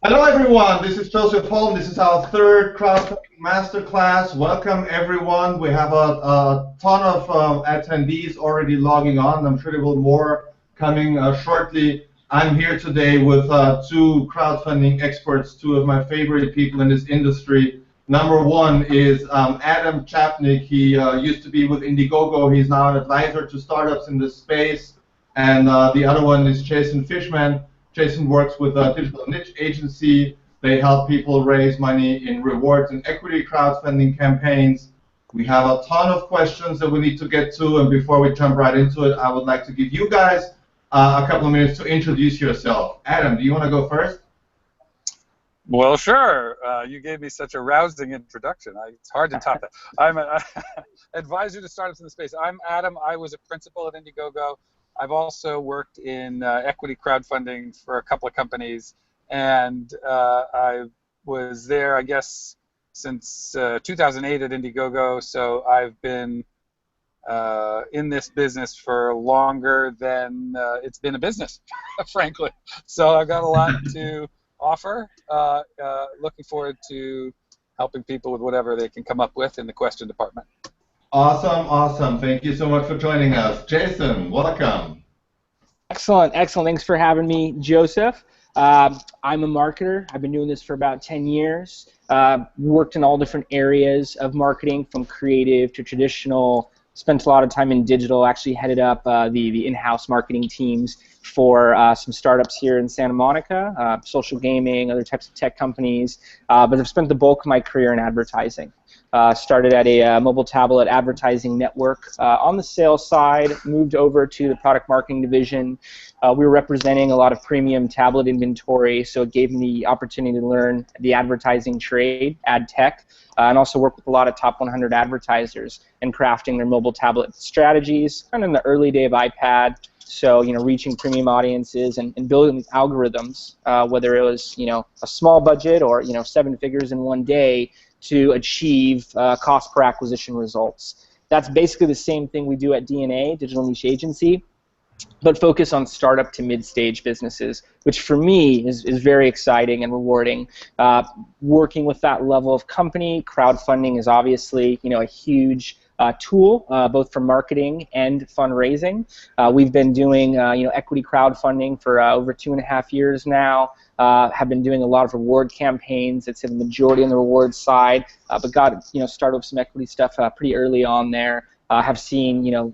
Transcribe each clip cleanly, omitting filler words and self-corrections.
Hello everyone, this is Josef Holm. This is our third Crowdfunding Masterclass. Welcome everyone. We have a ton of attendees already logging on. I'm sure there will be more coming shortly. I'm here today with two crowdfunding experts, two of my favorite people in this industry. Number one is Adam Chapnick. He used to be with Indiegogo. He's now an advisor to startups in this space. And the other one is Jason Fishman. Jason works with a digital niche agency. They help people raise money in rewards and equity crowdfunding campaigns. We have a ton of questions that we need to get to, and before we jump right into it, I would like to give you guys a couple of minutes to introduce yourself. Adam, do you want to go first? Well, sure. You gave me such a rousing introduction. It's hard to top that. I'm an advisor to startups in the space. I'm Adam. I was a principal at Indiegogo. I've also worked in equity crowdfunding for a couple of companies, and I was there, I guess, since 2008 at Indiegogo. So I've been in this business for longer than it's been a business, frankly. So I've got a lot to offer. Looking forward to helping people with whatever they can come up with in the question department. Awesome, awesome. Thank you so much for joining us. Jason, welcome. Excellent, excellent. Thanks for having me, Joseph. I'm a marketer. I've been doing this for about 10 years. Worked in all different areas of marketing, from creative to traditional. Spent a lot of time in digital. Actually headed up the in-house marketing teams for some startups here in Santa Monica, social gaming, other types of tech companies. But I've spent the bulk of my career in advertising. Started at a mobile tablet advertising network on the sales side, moved over to the product marketing division. We were representing a lot of premium tablet inventory, so it gave me the opportunity to learn the advertising trade, ad tech, and also work with a lot of top 100 advertisers in crafting their mobile tablet strategies, kind of in the early day of iPad. So, reaching premium audiences and building algorithms, whether it was, a small budget or, 7 figures in one day, to achieve cost per acquisition results. That's basically the same thing we do at DNA, Digital Niche Agency, but focus on startup to mid-stage businesses, which for me is very exciting and rewarding. Working with that level of company, crowdfunding is obviously, a huge tool, both for marketing and fundraising. We've been doing equity crowdfunding for over 2.5 years now. Have been doing a lot of reward campaigns. It's the majority on the reward side, but got started with some equity stuff pretty early on there. Have seen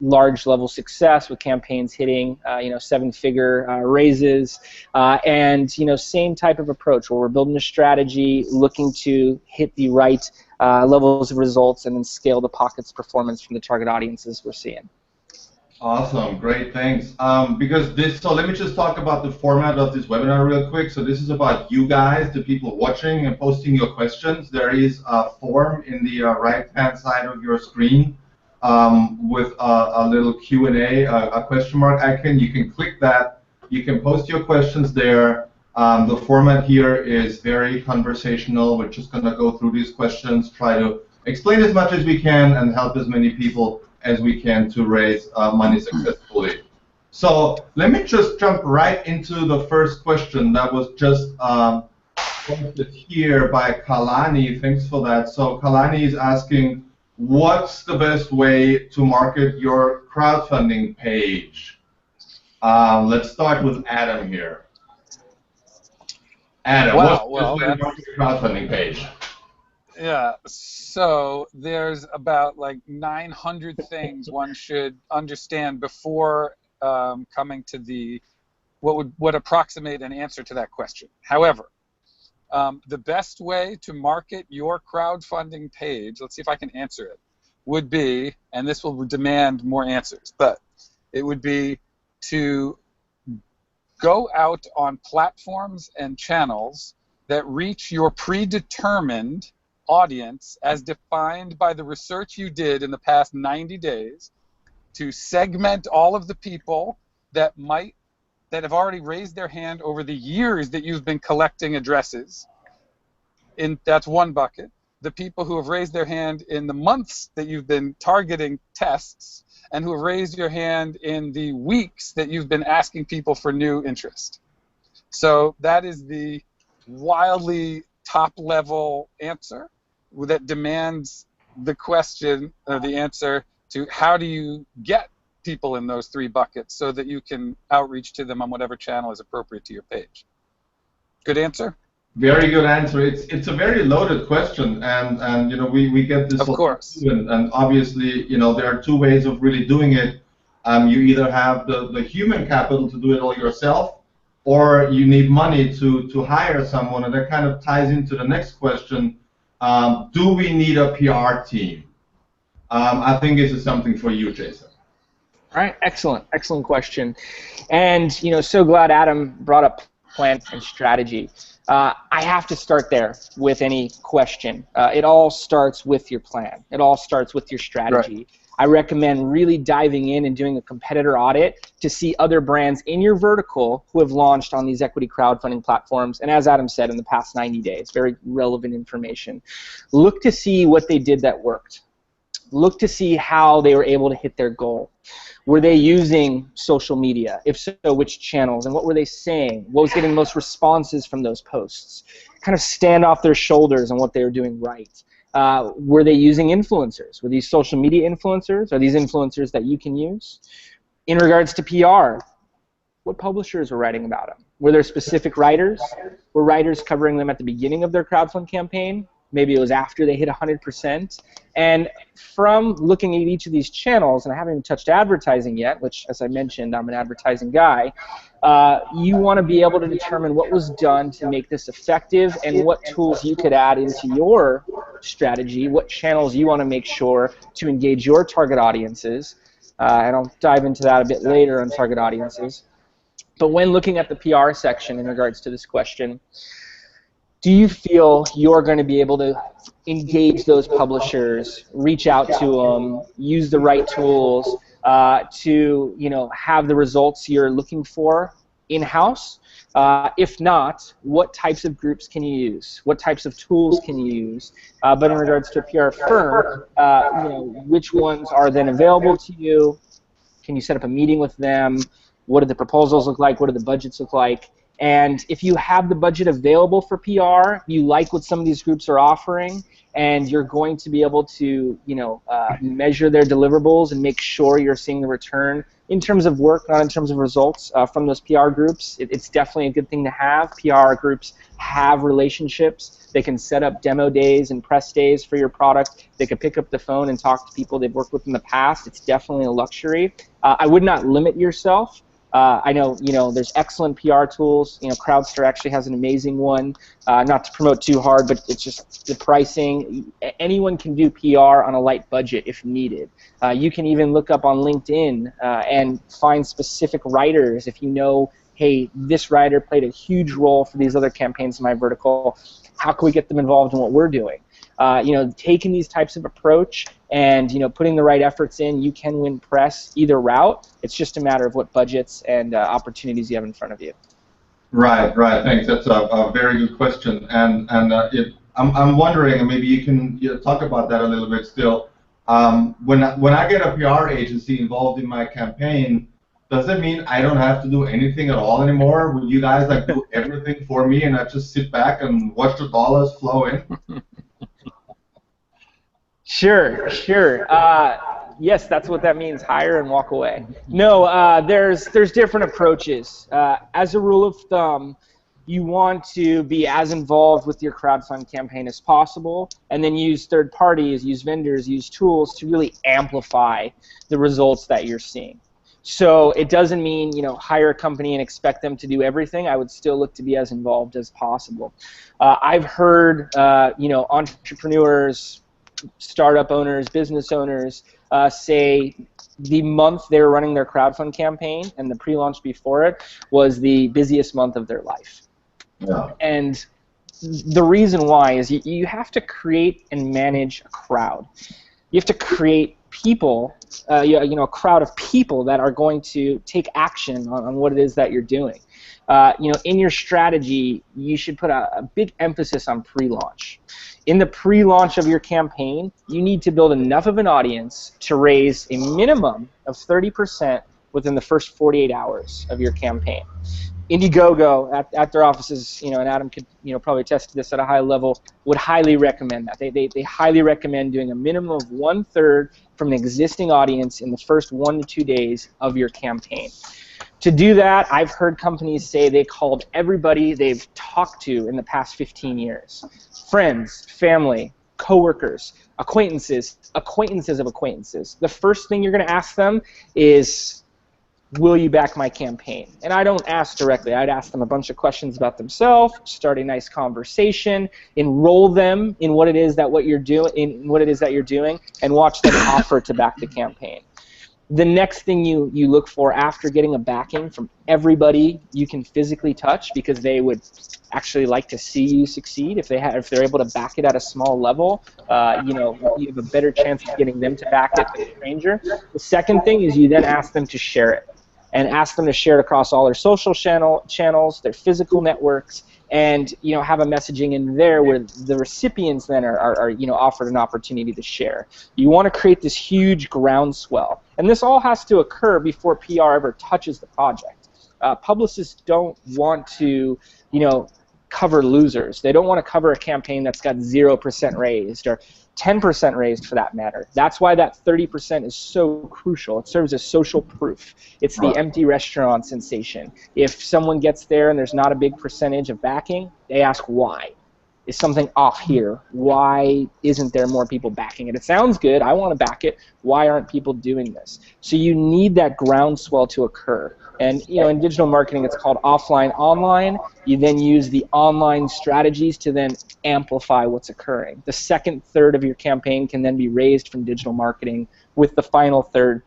large level success with campaigns hitting 7-figure raises, and same type of approach where we're building a strategy, looking to hit the right levels of results, and then scale the pockets performance from the target audiences we're seeing. Awesome, great, thanks. So let me just talk about the format of this webinar real quick. So this is about you guys, the people watching and posting your questions. There is a form in the right-hand side of your screen with a little Q&A, a question mark icon. You can click that. You can post your questions there. The format here is very conversational. We're just going to go through these questions, try to explain as much as we can, and help as many people as we can to raise money successfully. So let me just jump right into the first question that was just posted here by Kalani. Thanks for that. So Kalani is asking, what's the best way to market your crowdfunding page? Let's start with Adam here. Adam, what's the best way to market your crowdfunding page? Yeah, so there's about like 900 things one should understand before coming to what would approximate an answer to that question. However, the best way to market your crowdfunding page, let's see if I can answer it, would be, and this will demand more answers, but it would be to go out on platforms and channels that reach your predetermined audience as defined by the research you did in the past 90 days, to segment all of the people that have already raised their hand over the years that you've been collecting addresses. That's one bucket. The people who have raised their hand in the months that you've been targeting tests, and who have raised your hand in the weeks that you've been asking people for new interest. So that is the wildly top-level answer that demands the question or the answer to how do you get people in those 3 buckets so that you can outreach to them on whatever channel is appropriate to your page. Good answer? Very good answer. It's a very loaded question, and you know, we get this. Of course. And obviously, you know, there are 2 ways of really doing it. You either have the human capital to do it all yourself, or you need money to hire someone, and that kind of ties into the next question. Do we need a PR team? I think this is something for you, Jason. All right, excellent question. And you know, so glad Adam brought up plan and strategy. I have to start there with any question. It all starts with your plan. It all starts with your strategy. Right. I recommend really diving in and doing a competitor audit to see other brands in your vertical who have launched on these equity crowdfunding platforms, and as Adam said, in the past 90 days. Very relevant information. Look to see what they did that worked. Look to see how they were able to hit their goal. Were they using social media? If so, which channels? And what were they saying? What was getting the most responses from those posts? Kind of stand off their shoulders on what they were doing right. Were they using influencers? Were these social media influencers? Are these influencers that you can use? In regards to PR, what publishers were writing about them? Were there specific writers? Were writers covering them at the beginning of their crowdfund campaign? Maybe it was after they hit 100%. And from looking at each of these channels, and I haven't even touched advertising yet, which, as I mentioned, I'm an advertising guy, you want to be able to determine what was done to make this effective and what tools you could add into your strategy, what channels you want to make sure to engage your target audiences. And I'll dive into that a bit later on target audiences. But when looking at the PR section in regards to this question, do you feel you're going to be able to engage those publishers, reach out to them, use the right tools to, you know, have the results you're looking for in-house? If not, what types of groups can you use? What types of tools can you use? But in regards to a PR firm, you know, which ones are then available to you? Can you set up a meeting with them? What do the proposals look like? What do the budgets look like? And if you have the budget available for PR, you like what some of these groups are offering, and you're going to be able to, you know, measure their deliverables and make sure you're seeing the return in terms of work, not in terms of results from those PR groups. It's definitely a good thing to have. PR groups have relationships. They can set up demo days and press days for your product. They can pick up the phone and talk to people they've worked with in the past. It's definitely a luxury. I would not limit yourself. I know, you know, there's excellent PR tools. You know, Krowdster actually has an amazing one. Not to promote too hard, but it's just the pricing. Anyone can do PR on a light budget if needed. You can even look up on LinkedIn and find specific writers if you know, hey, this writer played a huge role for these other campaigns in my vertical. How can we get them involved in what we're doing? You know, taking these types of approach and, you know, putting the right efforts in, you can win press either route. It's just a matter of what budgets and opportunities you have in front of you. Right, right. Thanks. That's a very good question. And I'm wondering, and maybe you can talk about that a little bit still. When I get a PR agency involved in my campaign, does it mean I don't have to do anything at all anymore? Will you guys like do everything for me, and I just sit back and watch the dollars flow in? Sure. Yes, that's what that means. Hire and walk away. No, there's different approaches. As a rule of thumb, you want to be as involved with your crowdfund campaign as possible, and then use third parties, use vendors, use tools to really amplify the results that you're seeing. So it doesn't mean, you know, hire a company and expect them to do everything. I would still look to be as involved as possible. I've heard, you know, entrepreneurs, startup owners, business owners say the month they were running their crowdfund campaign and the pre-launch before it was the busiest month of their life. Yeah. And the reason why is you have to create and manage a crowd. You have to create people, you know, a crowd of people that are going to take action on what it is that you're doing. You know, in your strategy, you should put a big emphasis on pre-launch. In the pre-launch of your campaign, you need to build enough of an audience to raise a minimum of 30% within the first 48 hours of your campaign. Indiegogo at their offices, and Adam could, probably attest to this at a high level, would highly recommend that. They highly recommend doing a minimum of 1/3 from an existing audience in the first 1 to 2 days of your campaign. To do that, I've heard companies say they called everybody they've talked to in the past 15 years. Friends, family, coworkers, acquaintances of acquaintances. The first thing you're going to ask them is, will you back my campaign? And I don't ask directly. I'd ask them a bunch of questions about themselves, start a nice conversation, enroll them in what it is that you're doing, and watch them offer to back the campaign. The next thing you look for after getting a backing from everybody you can physically touch, because they would actually like to see you succeed. If they're able to back it at a small level, you have a better chance of getting them to back it than a stranger. The second thing is you then ask them to share it, and ask them to share it across all their social channels, their physical networks, and have a messaging in there where the recipients then are offered an opportunity to share. You want to create this huge groundswell, and this all has to occur before PR ever touches the project. Publicists don't want to cover losers. They don't want to cover a campaign that's got 0% raised or 10% raised for that matter. That's why that 30% is so crucial. It serves as social proof. It's the empty restaurant sensation. If someone gets there and there's not a big percentage of backing, they ask why. Is something off here? Why isn't there more people backing it? It sounds good. I want to back it. Why aren't people doing this? So you need that groundswell to occur. And in digital marketing, it's called offline online. You then use the online strategies to then amplify what's occurring. The second third of your campaign can then be raised from digital marketing, with the final third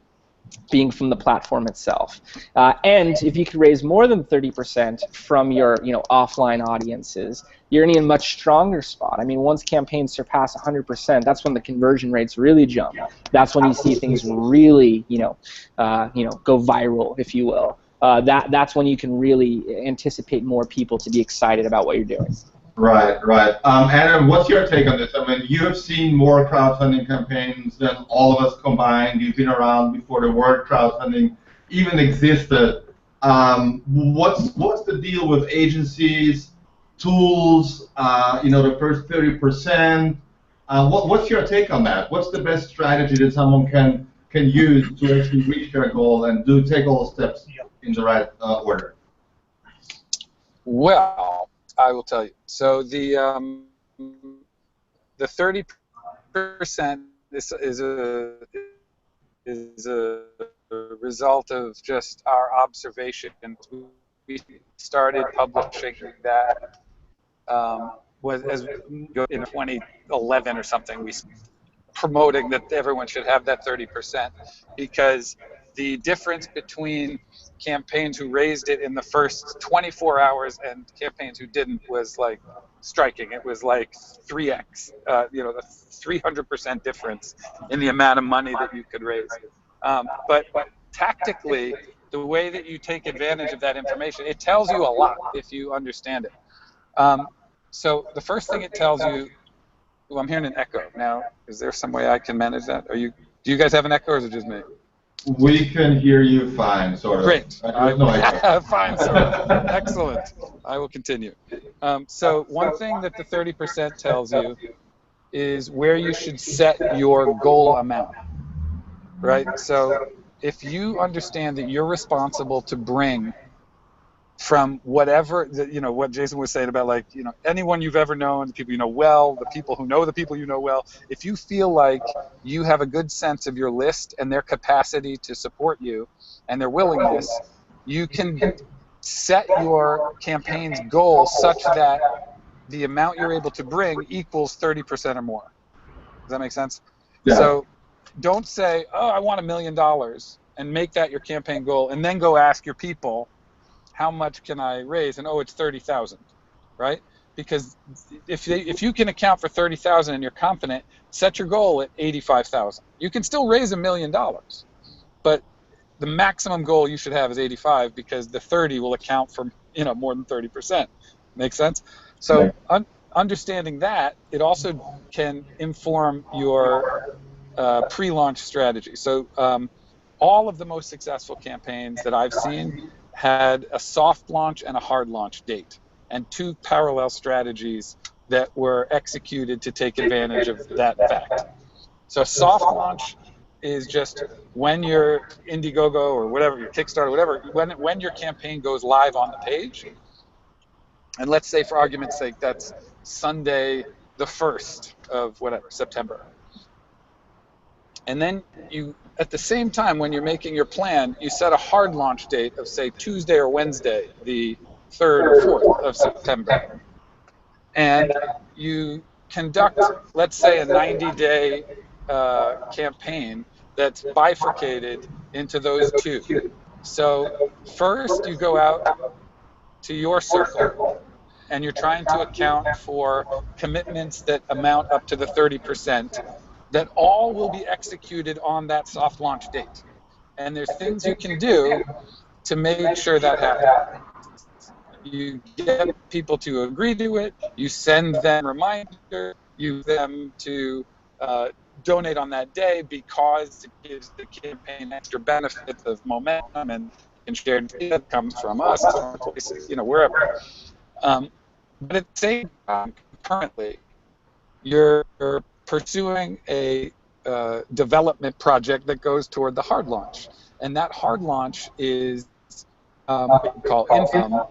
being from the platform itself. And if you could raise more than 30% from your offline audiences, you're in a much stronger spot. I mean, once campaigns surpass 100%, that's when the conversion rates really jump. That's when you see things really go viral, if you will. That's when you can really anticipate more people to be excited about what you're doing. Right. Adam, what's your take on this? I mean, you have seen more crowdfunding campaigns than all of us combined. You've been around before the word crowdfunding even existed. What's the deal with agencies, tools? The first 30%. What's your take on that? What's the best strategy that someone can use to actually reach their goal and take all steps in the right order? Well, I will tell you. So the 30% is a result of just our observation. We started publishing that in 2011 or something. We promoting that everyone should have that 30%, because the difference between campaigns who raised it in the first 24 hours and campaigns who didn't was like striking. It was like 3x, a 300% difference in the amount of money that you could raise. But tactically, the way that you take advantage of that information, it tells you a lot if you understand it. So the first thing it tells you, well, I'm hearing an echo. Now, is there some way I can manage that? Do you guys have an echo, or is it just me? We can hear you fine, sort of. Great. No echo. Fine, sort of. Excellent. I will continue. So one thing that the 30% tells you is where you should set your goal amount, right? So if you understand that you're responsible to bring from whatever, what Jason was saying about, like, anyone you've ever known, the people you know well, the people who know the people you know well, if you feel like you have a good sense of your list and their capacity to support you and their willingness, you can set your campaign's goal such that the amount you're able to bring equals 30% or more. Does that make sense? Yeah. So don't say, oh, I want $1 million, and make that your campaign goal, and then go ask your people, how much can I raise? And it's 30,000, right? Because if you can account for 30,000 and you're confident, set your goal at 85,000. You can still raise $1 million, but the maximum goal you should have is 85, because the 30 will account for more than 30%. Make sense? So understanding that, it also can inform your pre-launch strategy. So all of the most successful campaigns that I've seen had a soft launch and a hard launch date, and two parallel strategies that were executed to take advantage of that fact. So a soft launch is just when your Indiegogo or whatever, your Kickstarter, whatever, when your campaign goes live on the page, and let's say for argument's sake that's Sunday the 1st of whatever, September. And then you, at the same time, when you're making your plan, you set a hard launch date of, say, Tuesday or Wednesday, the 3rd or 4th of September. And you conduct, let's say, a 90-day campaign that's bifurcated into those two. So first you go out to your circle, and you're trying to account for commitments that amount up to the 30%, that all will be executed on that soft launch date. And there's things you can do to make sure that happens. You get people to agree to it, you send them reminders, you get them to donate on that day because it gives the campaign extra benefits of momentum and shared data that comes from us, from places, wherever. But at the same time, currently, you're pursuing a development project that goes toward the hard launch, and that hard launch is what we call income.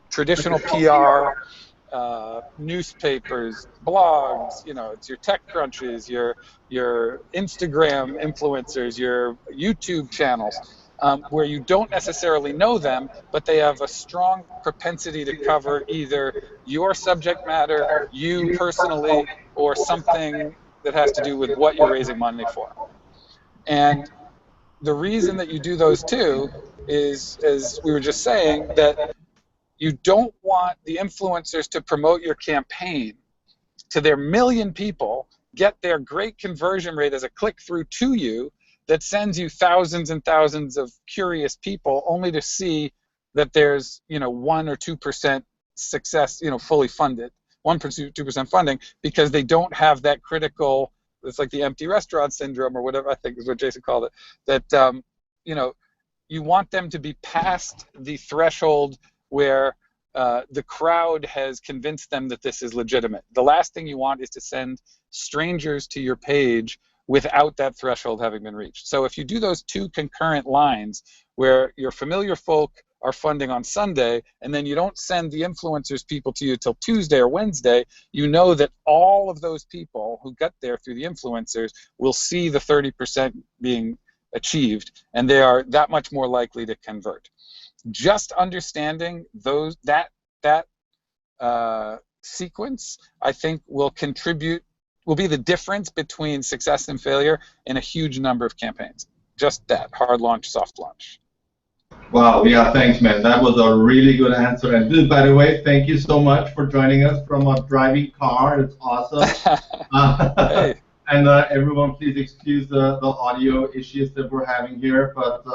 Traditional PR, newspapers, blogs. It's your tech crunches, your Instagram influencers, your YouTube channels, where you don't necessarily know them, but they have a strong propensity to cover either your subject matter, you personally, or something that has to do with what you're raising money for. And the reason that you do those two is, as we were just saying, that you don't want the influencers to promote your campaign to their million people, get their great conversion rate as a click-through to you, that sends you thousands and thousands of curious people, only to see that there's 1 or 2% success, fully funded, 1%, 2% funding, because they don't have that critical. It's like the empty restaurant syndrome, or whatever I think is what Jason called it. That you want them to be past the threshold where the crowd has convinced them that this is legitimate. The last thing you want is to send strangers to your page without that threshold having been reached. So if you do those two concurrent lines where your familiar folk are funding on Sunday, and then you don't send the influencers people to you till Tuesday or Wednesday, you know that all of those people who got there through the influencers will see the 30% being achieved, and they are that much more likely to convert. Just understanding that sequence, I think, will be the difference between success and failure in a huge number of campaigns. Just that, hard launch, soft launch. Wow, yeah, thanks, man. That was a really good answer. And dude, by the way, thank you so much for joining us from a driving car. It's awesome. Hey. And everyone, please excuse the audio issues that we're having here, but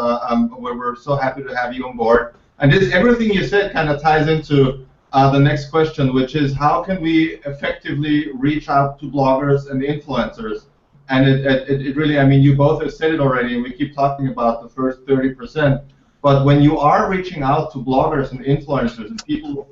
we're so happy to have you on board. And everything you said kind of ties into the next question, which is how can we effectively reach out to bloggers and influencers? And it really, I mean, you both have said it already, and we keep talking about the first 30%. But when you are reaching out to bloggers and influencers and people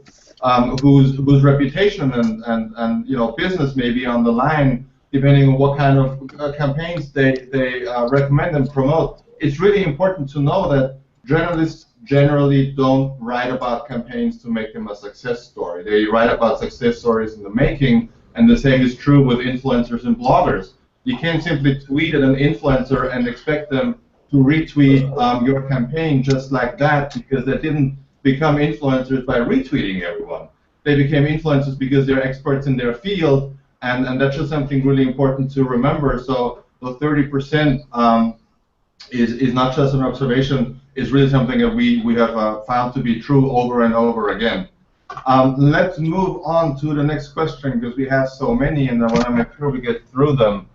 whose reputation and business may be on the line, depending on what kind of campaigns they recommend and promote, it's really important to know that journalists generally don't write about campaigns to make them a success story. They write about success stories in the making, and the same is true with influencers and bloggers. You can't simply tweet at an influencer and expect them to retweet your campaign just like that, because they didn't become influencers by retweeting everyone. They became influencers because they're experts in their field, and that's just something really important to remember. So the 30% is not just an observation, it's really something that we have found to be true over and over again. Let's move on to the next question, because we have so many and I want to make sure we get through them.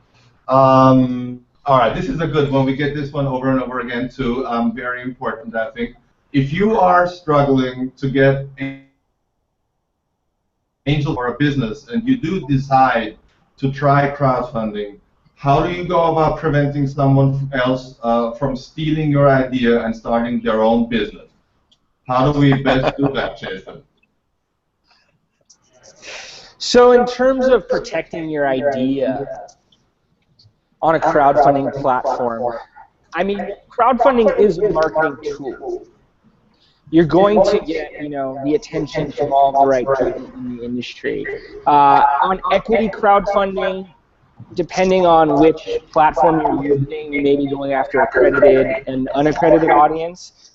All right, this is a good one. We get this one over and over again too. Very important, I think. If you are struggling to get angel for a business and you do decide to try crowdfunding, how do you go about preventing someone else from stealing your idea and starting their own business? How do we best do that, Jason? So in terms of protecting your idea on a crowdfunding platform, I mean, crowdfunding is a marketing tool. You're going to get, the attention from all the right people in the industry. On equity crowdfunding, depending on which platform you're using, you may be going after accredited and unaccredited audience.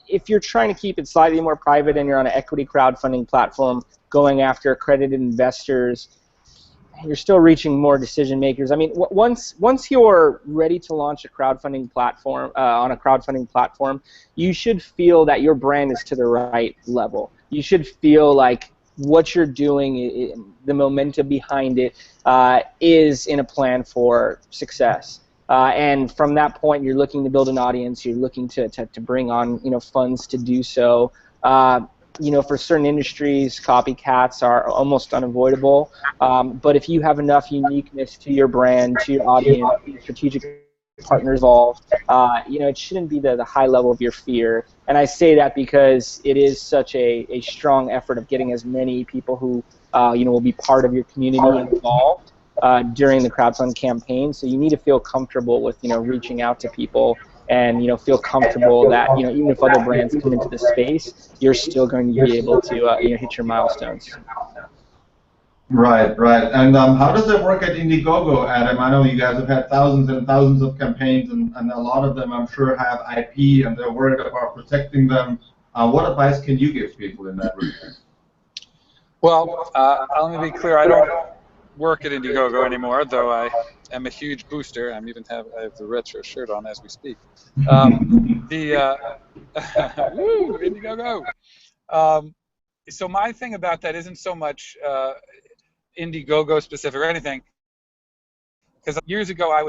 If you're trying to keep it slightly more private and you're on an equity crowdfunding platform going after accredited investors, you're still reaching more decision makers. I mean, once you're ready to launch a crowdfunding platform on a crowdfunding platform, you should feel that your brand is to the right level. You should feel like what you're doing, the momentum behind it, is in a plan for success. And from that point, you're looking to build an audience. You're looking to bring on funds to do so. For certain industries, copycats are almost unavoidable. But if you have enough uniqueness to your brand, to your audience, strategic partners involved, it shouldn't be the high level of your fear. And I say that because it is such a strong effort of getting as many people who will be part of your community involved during the crowdfunding campaign. So you need to feel comfortable with reaching out to people, and feel comfortable that even if other brands come into the space, you're still going to be able to hit your milestones. Right. And how does it work at Indiegogo, Adam? I know you guys have had thousands and thousands of campaigns, and a lot of them, I'm sure, have IP, and they're worried about protecting them. What advice can you give people in that regard? Well, let me be clear. I don't work at Indiegogo anymore, though I am a huge booster. I have the retro shirt on as we speak. Woo, Indiegogo. So my thing about that isn't so much Indiegogo specific or anything, because years ago I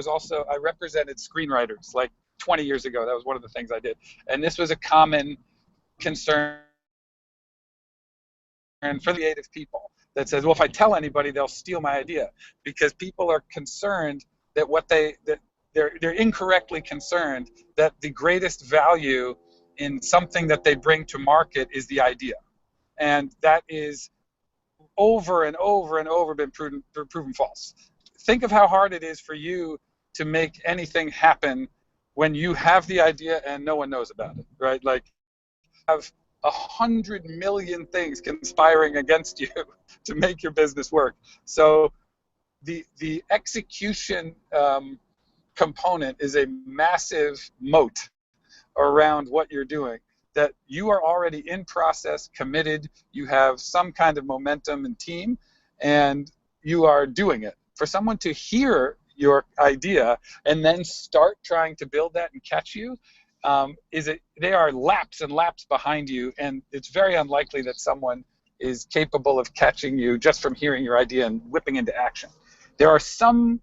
represented screenwriters, like 20 years ago. That was one of the things I did, and this was a common concern for creative people that says, well, if I tell anybody, they'll steal my idea, because people are concerned that they're incorrectly concerned that the greatest value in something that they bring to market is the idea, and that is over and over and over been proven false. Think of how hard it is for you to make anything happen when you have the idea and no one knows about it, right? Like, have 100 million things conspiring against you to make your business work. So the execution component is a massive moat around what you're doing, that you are already in process, committed, you have some kind of momentum and team, and you are doing it. For someone to hear your idea and then start trying to build that and catch you, they are laps and laps behind you, and it's very unlikely that someone is capable of catching you just from hearing your idea and whipping into action. There are some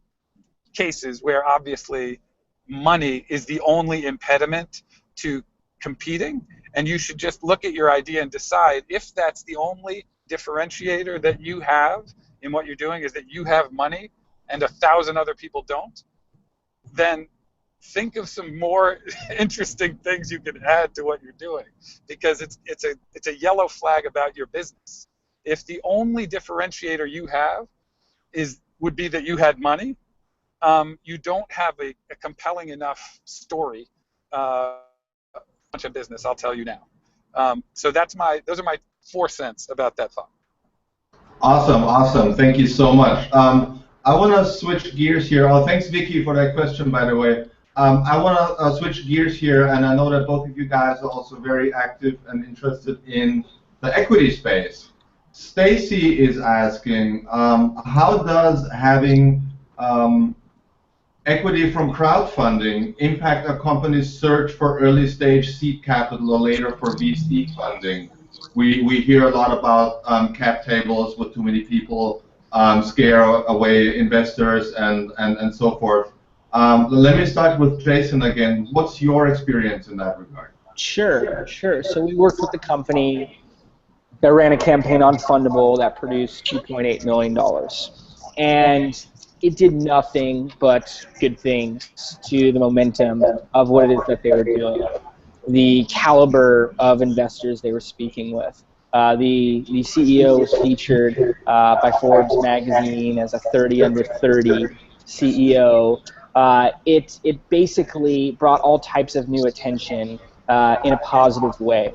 cases where obviously money is the only impediment to competing, and you should just look at your idea and decide if that's the only differentiator that you have in what you're doing, is that you have money and 1,000 other people don't, then think of some more interesting things you can add to what you're doing, because it's a yellow flag about your business. If the only differentiator you have would be that you had money, you don't have a compelling enough story of business, I'll tell you now. So those are my 4 cents about that thought. Awesome. Thank you so much. I want to switch gears here. Oh, thanks, Vicky, for that question, by the way. I want to switch gears here, and I know that both of you guys are also very active and interested in the equity space. Stacy is asking, how does having equity from crowdfunding impact a company's search for early-stage seed capital or later for VC funding? We hear a lot about cap tables with too many people, scare away investors, and so forth. Let me start with Jason again. What's your experience in that regard? Sure. So we worked with the company that ran a campaign on Fundable that produced $2.8 million. And it did nothing but good things to the momentum of what it is that they were doing. The caliber of investors they were speaking with. The CEO was featured by Forbes magazine as a 30 under 30 CEO. It basically brought all types of new attention in a positive way.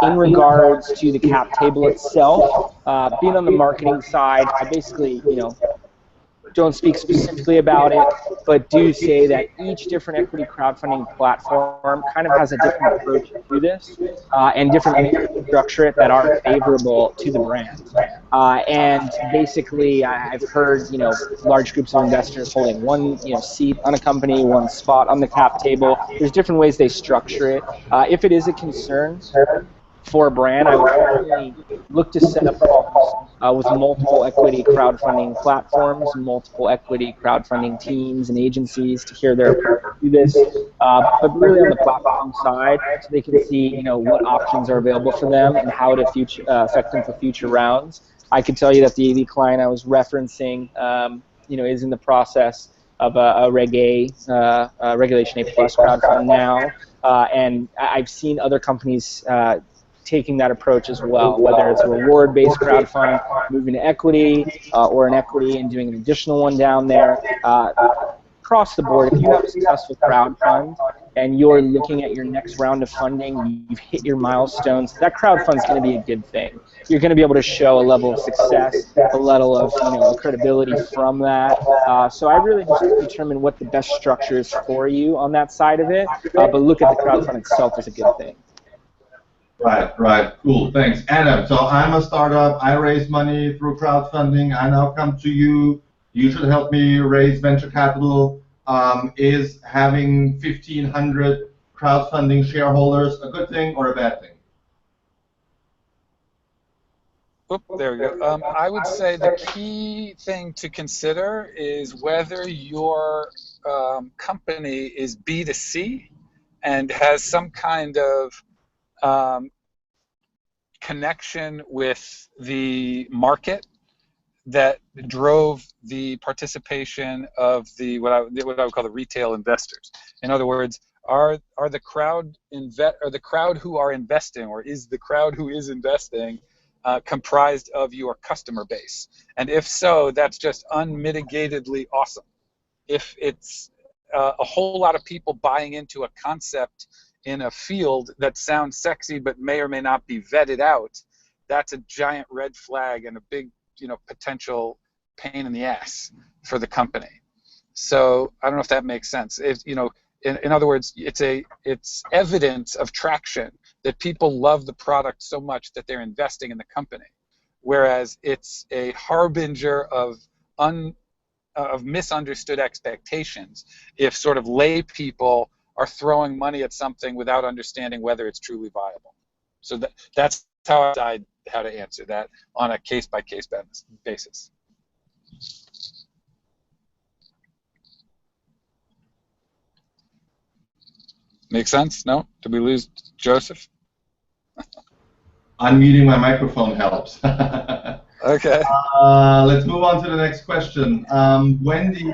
In regards to the cap table itself, being on the marketing side, I basically, don't speak specifically about it, but do say that each different equity crowdfunding platform kind of has a different approach to this and different ways to structure it that are favorable to the brand. And basically, I've heard, large groups of investors holding one, seat on a company, one spot on the cap table. There's different ways they structure it. If it is a concern for a brand, I would certainly look to set up calls with multiple equity crowdfunding platforms, multiple equity crowdfunding teams and agencies to hear their approach to this, but really on the platform side, so they can see, what options are available for them and how to affect them for future rounds. I can tell you that the client I was referencing, is in the process of a Regulation A plus crowdfund now, and I've seen other companies taking that approach as well, whether it's a reward-based crowdfund, moving to equity, or an equity and doing an additional one down there. Across the board, if you have a successful crowdfund and you're looking at your next round of funding, you've hit your milestones, that crowdfund's going to be a good thing. You're going to be able to show a level of success, a level of credibility from that. So I really just determine what the best structure is for you on that side of it, but look at the crowdfund itself as a good thing. Right, cool, thanks. Adam, so I'm a startup, I raise money through crowdfunding, I now come to you, you should help me raise venture capital. Is having 1,500 crowdfunding shareholders a good thing or a bad thing? Oop, there we go. I would say the key thing to consider is whether your company is B2C and has some kind of connection with the market that drove the participation of the what I would call the retail investors. In other words, are the crowd who are investing, or is the crowd who is investing comprised of your customer base? And if so, that's just unmitigatedly awesome. If it's a whole lot of people buying into a concept in a field that sounds sexy but may or may not be vetted out, that's a giant red flag and a big, potential pain in the ass for the company. So I don't know if that makes sense. In other words, it's evidence of traction that people love the product so much that they're investing in the company, whereas it's a harbinger of misunderstood expectations if sort of lay people are throwing money at something without understanding whether it's truly viable. So that's how I decide how to answer that on a case-by-case basis. Make sense? No? Did we lose Joseph? Unmuting my microphone helps. Okay. Let's move on to the next question. Wendy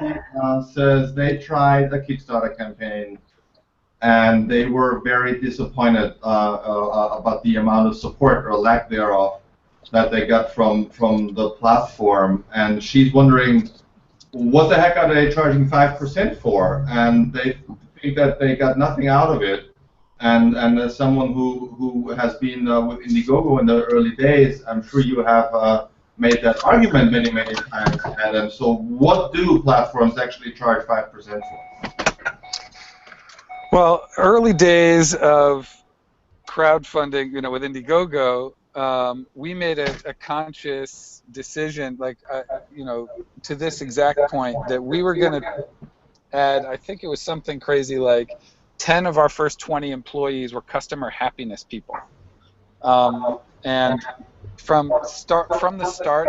says they tried a Kickstarter campaign and they were very disappointed about the amount of support or lack thereof that they got from the platform, and she's wondering what the heck are they charging 5% for, and they think that they got nothing out of it. And as someone who has been with Indiegogo in the early days, I'm sure you have made that argument many times, Adam. So what do platforms actually charge 5% for? Well, early days of crowdfunding, with Indiegogo, we made a conscious decision, to this exact point, that we were going to add, I think it was something crazy like 10 of our first 20 employees were customer happiness people. And from the start,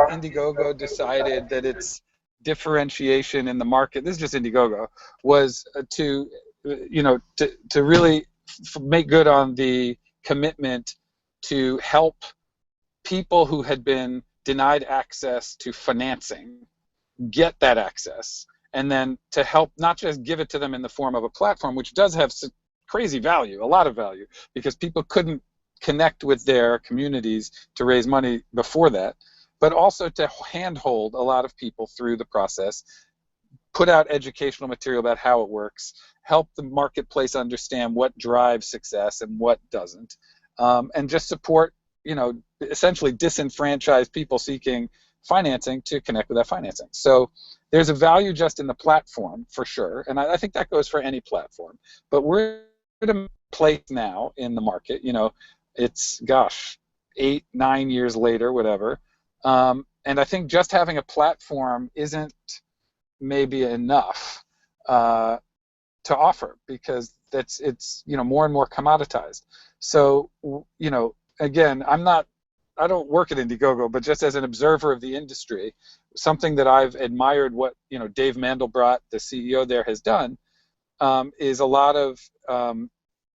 Indiegogo decided that its differentiation in the market, this is just Indiegogo, was to really make good on the commitment to help people who had been denied access to financing get that access, and then to help not just give it to them in the form of a platform, which does have crazy value, a lot of value, because people couldn't connect with their communities to raise money before that, but also to handhold a lot of people through the process, put out educational material about how it works, help the marketplace understand what drives success and what doesn't, and just support, essentially disenfranchised people seeking financing to connect with that financing. So there's a value just in the platform for sure, and I think that goes for any platform. But we're at a place now in the market, it's, 8-9 years later, whatever, and I think just having a platform isn't maybe enough to offer, because it's more and more commoditized. So again, I don't work at Indiegogo, but just as an observer of the industry, something that I've admired what Dave Mandelbrot, the CEO there, has done is a lot of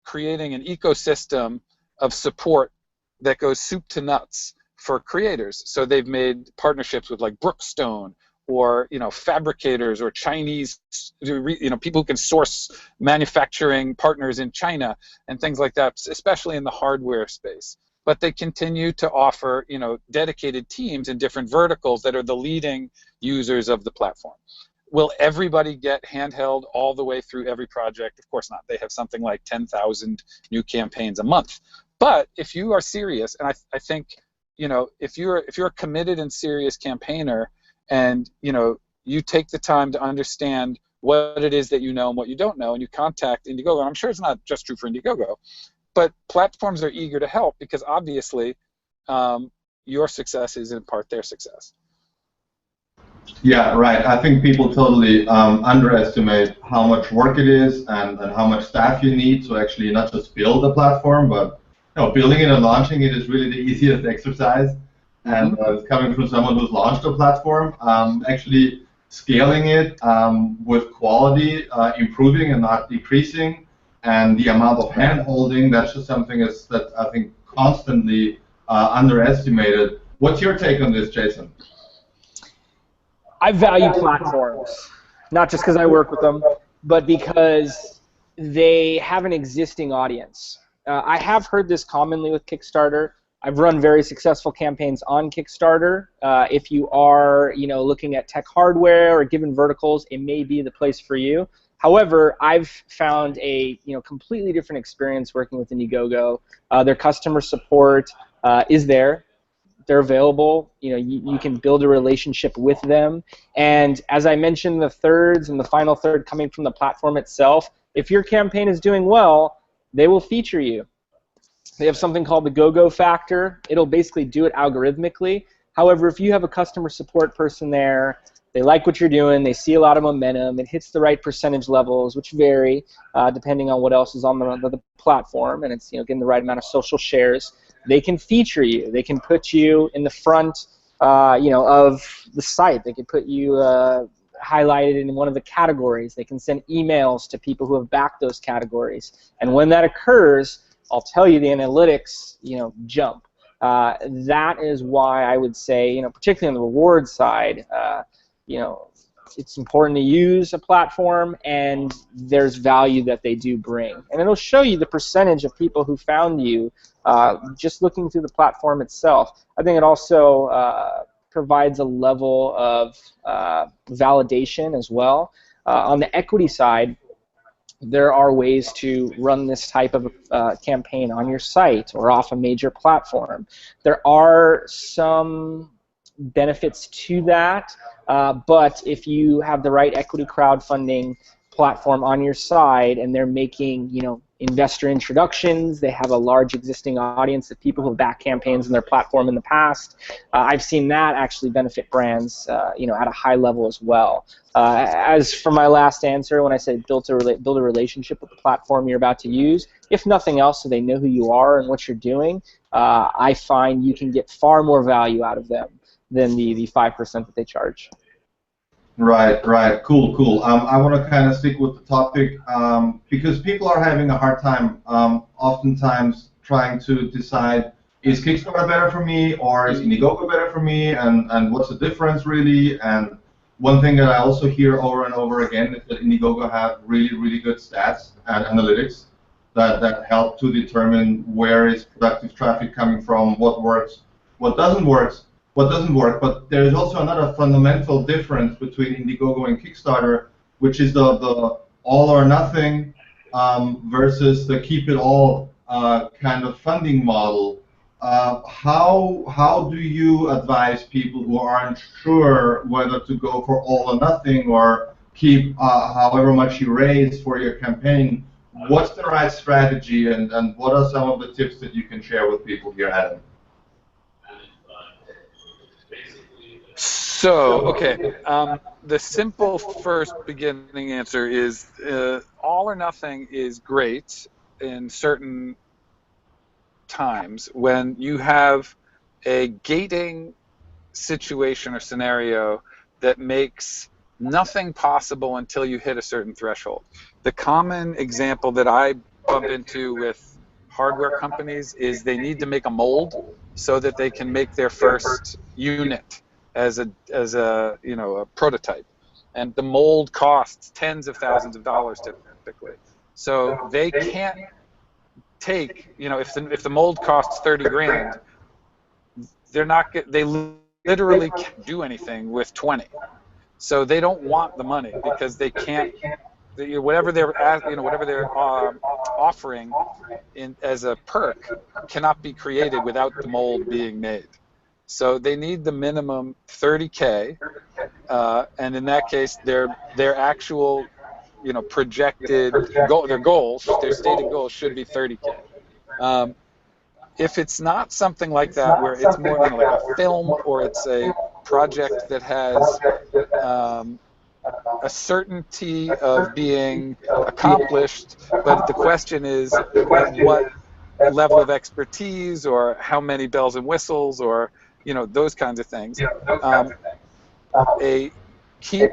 creating an ecosystem of support that goes soup to nuts for creators. So they've made partnerships with like Brookstone, or fabricators, or Chinese, people who can source manufacturing partners in China and things like that, especially in the hardware space. But they continue to offer dedicated teams in different verticals that are the leading users of the platform. Will everybody get handheld all the way through every project? Of course not. They have something like 10,000 new campaigns a month. But if you are serious, and I think if you're a committed and serious campaigner, and you take the time to understand what it is that you know and what you don't know, and you contact Indiegogo, and I'm sure it's not just true for Indiegogo, but platforms are eager to help, because obviously your success is in part their success. Yeah, right. I think people totally underestimate how much work it is and how much staff you need to actually not just build a platform, but building it and launching it is really the easiest exercise. And coming from someone who's launched a platform, actually scaling it with quality, improving and not decreasing, and the amount of hand-holding, that's just something that I think constantly underestimated. What's your take on this, Jason? I value platforms, not just because I work with them, but because they have an existing audience. I have heard this commonly with Kickstarter. I've run very successful campaigns on Kickstarter. If you are, looking at tech hardware or given verticals, it may be the place for you. However, I've found a completely different experience working with Indiegogo. Their customer support is there. They're available. You can build a relationship with them. And as I mentioned, the thirds and the final third coming from the platform itself, if your campaign is doing well, they will feature you. They have something called the go-go factor. It'll basically do it algorithmically. However, if you have a customer support person there, they like what you're doing, they see a lot of momentum, it hits the right percentage levels, which vary depending on what else is on the platform, and it's getting the right amount of social shares, they can feature you. They can put you in the front of the site. They can put you highlighted in one of the categories. They can send emails to people who have backed those categories. And when that occurs, I'll tell you, the analytics, jump. That is why I would say, particularly on the reward side, it's important to use a platform, and there's value that they do bring. And it'll show you the percentage of people who found you just looking through the platform itself. I think it also provides a level of validation as well. On the equity side, there are ways to run this type of campaign on your site or off a major platform. There are some benefits to that, but if you have the right equity crowdfunding platform on your side and they're making investor introductions, they have a large existing audience of people who have backed campaigns on their platform in the past, I've seen that actually benefit brands at a high level as well. As for my last answer, when I said build a relationship with the platform you're about to use, if nothing else, so they know who you are and what you're doing, I find you can get far more value out of them than the 5% that they charge. Right. Cool. I want to kind of stick with the topic because people are having a hard time oftentimes trying to decide, is Kickstarter better for me or is Indiegogo better for me, and what's the difference really? And one thing that I also hear over and over again is that Indiegogo have really, really good stats and analytics that help to determine where is productive traffic coming from, what works, what doesn't work. But there is also another fundamental difference between Indiegogo and Kickstarter, which is the all or nothing versus the keep it all kind of funding model. How do you advise people who aren't sure whether to go for all or nothing or keep however much you raise for your campaign? What's the right strategy, and what are some of the tips that you can share with people here, Adam? So, okay, the simple first beginning answer is all or nothing is great in certain times when you have a gating situation or scenario that makes nothing possible until you hit a certain threshold. The common example that I bump into with hardware companies is they need to make a mold so that they can make their first unit as a a prototype, and the mold costs tens of thousands of dollars typically. So they can't take, if the mold costs 30 grand, they literally can't do anything with 20. So they don't want the money because they can't, whatever they're offering as a perk cannot be created without the mold being made. So they need the minimum 30K, and in that case, their actual, projected goal, their stated goals should be 30K. If it's not something like that, where it's more, like a film, or it's a project that has a certainty of being accomplished, but the question is at what level of expertise, or how many bells and whistles, or those kinds of things. Keep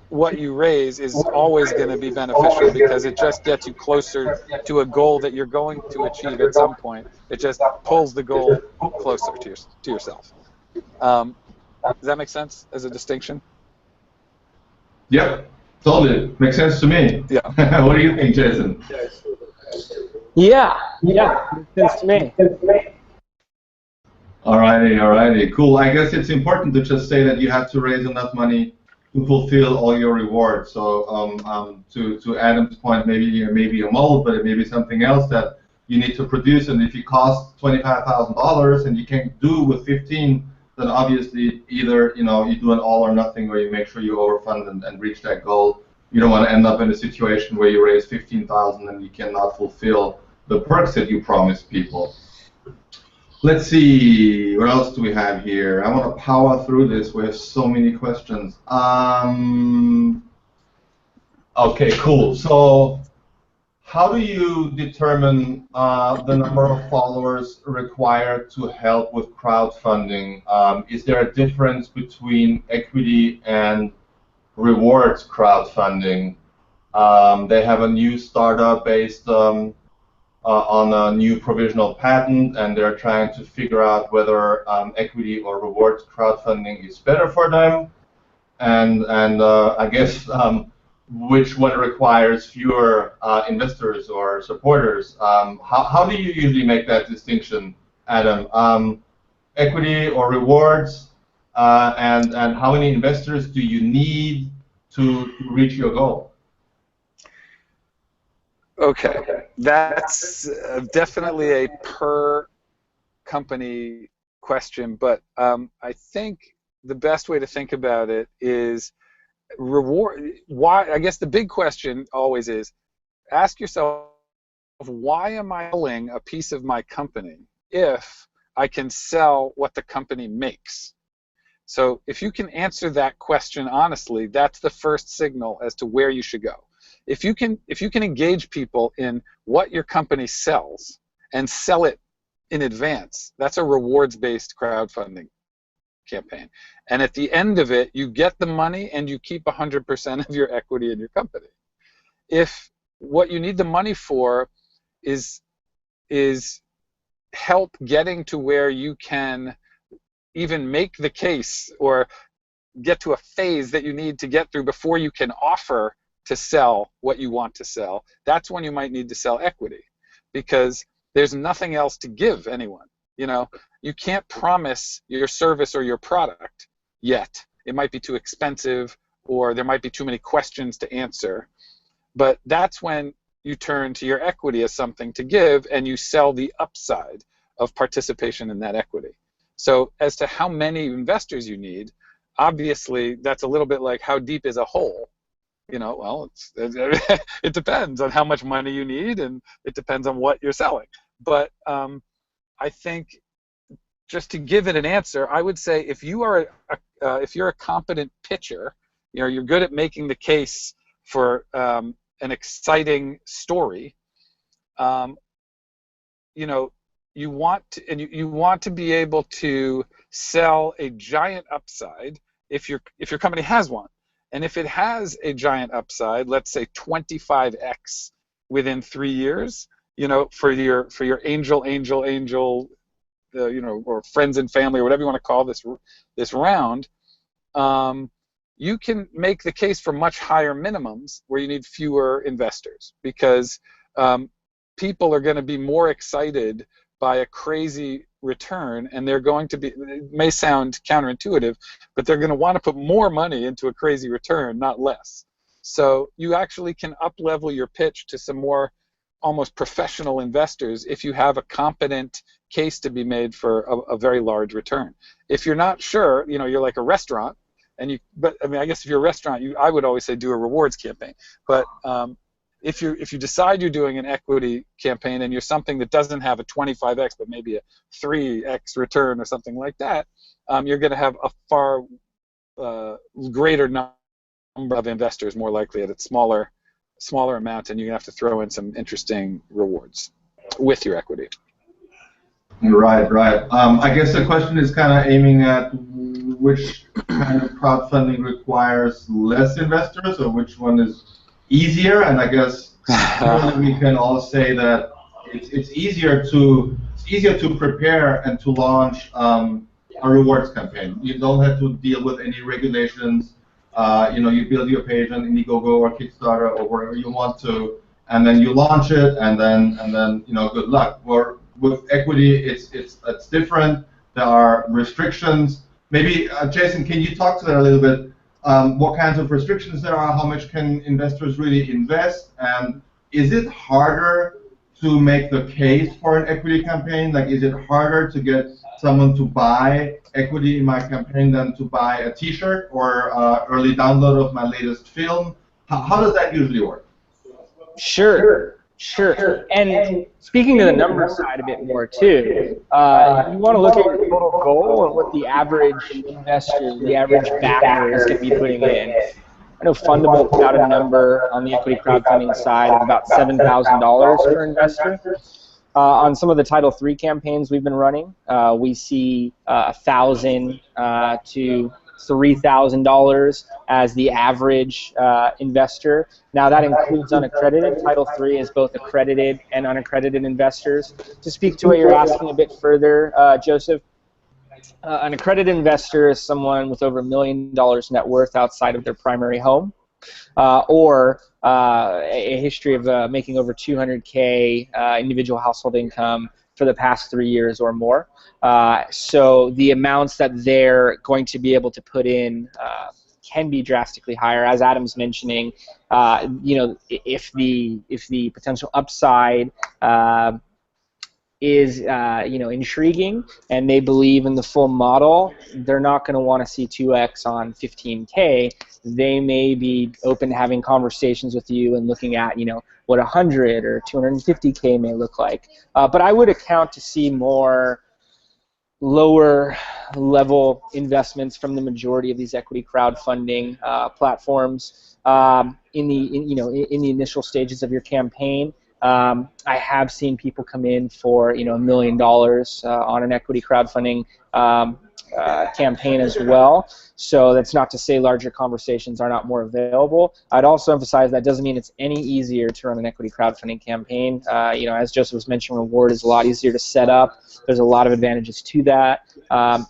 what you raise is always going to be beneficial because it just gets you closer to a goal that you're going to achieve at some point. It just pulls the goal closer to yourself. Does that make sense as a distinction? Yep, totally. Makes sense to me. Yeah. What do you think, Jason? Yeah, makes sense to me. Alrighty, cool. I guess it's important to just say that you have to raise enough money to fulfill all your rewards. So to Adam's point, maybe a mold, but it may be something else that you need to produce. And if it costs $25,000 and you can't do with 15, then obviously either you do an all or nothing, or you make sure you overfund and reach that goal. You don't want to end up in a situation where you raise 15,000 and you cannot fulfill the perks that you promised people. Let's see, what else do we have here? I want to power through this. We have so many questions. Okay, cool. So how do you determine the number of followers required to help with crowdfunding? Is there a difference between equity and rewards crowdfunding? They have a new startup based on a new provisional patent, and they're trying to figure out whether equity or rewards crowdfunding is better for them, and I guess which one requires fewer investors or supporters. How do you usually make that distinction, Adam? Equity or rewards, and how many investors do you need to reach your goal? Okay, that's definitely a per company question, but I think the best way to think about it is why. I guess the big question always is, ask yourself, why am I selling a piece of my company if I can sell what the company makes? So if you can answer that question honestly, that's the first signal as to where you should go. If you can engage people in what your company sells and sell it in advance, that's a rewards-based crowdfunding campaign. And at the end of it, you get the money and you keep 100% of your equity in your company. If what you need the money for is help getting to where you can even make the case, or get to a phase that you need to get through before you can offer to sell what you want to sell, that's when you might need to sell equity, because there's nothing else to give anyone. You can't promise your service or your product yet. It might be too expensive, or there might be too many questions to answer. But that's when you turn to your equity as something to give, and you sell the upside of participation in that equity. So as to how many investors you need, obviously that's a little bit like how deep is a hole. Well, it depends on how much money you need, and it depends on what you're selling. But I think, just to give it an answer, I would say if you're a competent pitcher, you're good at making the case for an exciting story. You want to be able to sell a giant upside if your company has one. And if it has a giant upside, let's say 25x within 3 years, for your angel, or friends and family, or whatever you want to call this round, you can make the case for much higher minimums where you need fewer investors, because people are going to be more excited by a crazy return, and they're going to be, it may sound counterintuitive, but they're going to want to put more money into a crazy return, not less. So you actually can up-level your pitch to some more almost professional investors if you have a competent case to be made for a very large return. If you're not sure, you're like a restaurant, but I guess if you're a restaurant, I would always say do a rewards campaign. But if you decide you're doing an equity campaign and you're something that doesn't have a 25x but maybe a 3x return or something like that, you're going to have a far greater number of investors, more likely at a smaller amount, and you're going to have to throw in some interesting rewards with your equity. Right. I guess the question is kind of aiming at which kind of crowdfunding requires less investors, or which one is easier. And I guess we can all say that it's easier to prepare and to launch a rewards campaign. You don't have to deal with any regulations. You build your page on Indiegogo or Kickstarter or wherever you want to, and then you launch it, and then good luck. With equity, it's different. There are restrictions. Maybe Jason, can you talk to that a little bit? What kinds of restrictions there are? How much can investors really invest? And is it harder to make the case for an equity campaign? Like, is it harder to get someone to buy equity in my campaign than to buy a T-shirt or early download of my latest film? How does that usually work? Sure. And speaking to the number side a bit more too, you want to look at your total goal and what the average investor, the average backer is going to be putting in. I know Fundable put out a number on the equity crowdfunding side of about $7,000 per investor. On some of the Title III campaigns we've been running, we see $1,000 to $3,000 as the average investor. Now that includes unaccredited. Title III is both accredited and unaccredited investors. To speak to what you're asking a bit further, Joseph, an accredited investor is someone with over $1 million net worth outside of their primary home, or a history of making over 200K individual household income for the past 3 years or more. So the amounts that they're going to be able to put in can be drastically higher. As Adam's mentioning, if the potential upside is intriguing and they believe in the full model, they're not going to want to see 2x on 15K. They may be open to having conversations with you and looking at what 100 or 250K may look like. But I would account to see more lower level investments from the majority of these equity crowdfunding platforms in the initial stages of your campaign. I have seen people come in for $1 million on an equity crowdfunding campaign as well. So that's not to say larger conversations are not more available. I'd also emphasize that doesn't mean it's any easier to run an equity crowdfunding campaign. As Joseph was mentioning, reward is a lot easier to set up. There's a lot of advantages to that.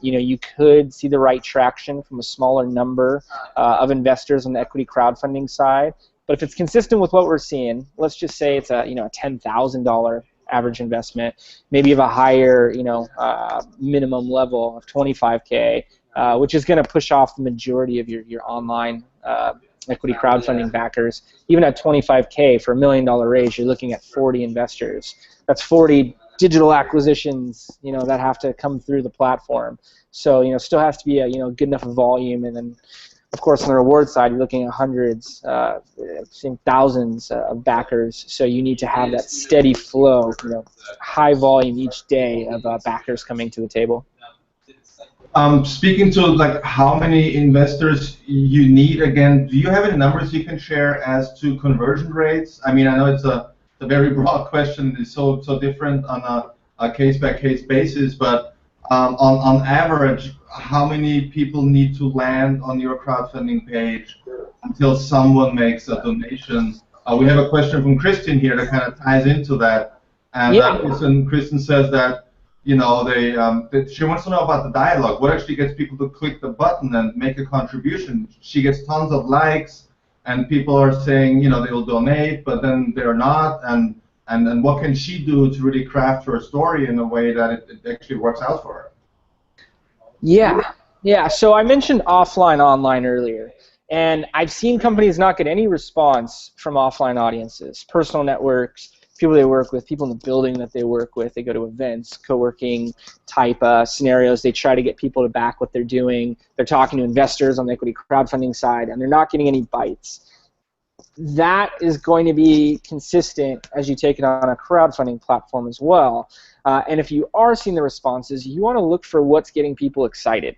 You could see the right traction from a smaller number of investors on the equity crowdfunding side. But if it's consistent with what we're seeing, let's just say it's a $10,000 average investment, maybe of a higher minimum level of 25K, which is going to push off the majority of your online equity crowdfunding backers. Even at 25K for $1 million raise, you're looking at 40 investors. That's 40 digital acquisitions, that have to come through the platform. So, still has to be a good enough volume, and then, of course, on the reward side, you're looking at hundreds, thousands of backers. So you need to have that steady flow, high volume each day of backers coming to the table. Speaking to how many investors you need, again, do you have any numbers you can share as to conversion rates? I mean, I know it's a very broad question. It's so different on a case-by-case basis, but on average, how many people need to land on your crowdfunding page until someone makes a donation? We have a question from Kristen here that kind of ties into that, and Kristen says that that she wants to know about the dialogue. What actually gets people to click the button and make a contribution? She gets tons of likes, and people are saying they will donate, but then they're not, and what can she do to really craft her story in a way that it actually works out for her? Yeah. So I mentioned offline, online earlier, and I've seen companies not get any response from offline audiences, personal networks, people they work with, people in the building that they work with. They go to events, co-working type scenarios. They try to get people to back what they're doing. They're talking to investors on the equity crowdfunding side, and they're not getting any bites. That is going to be consistent as you take it on a crowdfunding platform as well. And if you are seeing the responses, you want to look for what's getting people excited.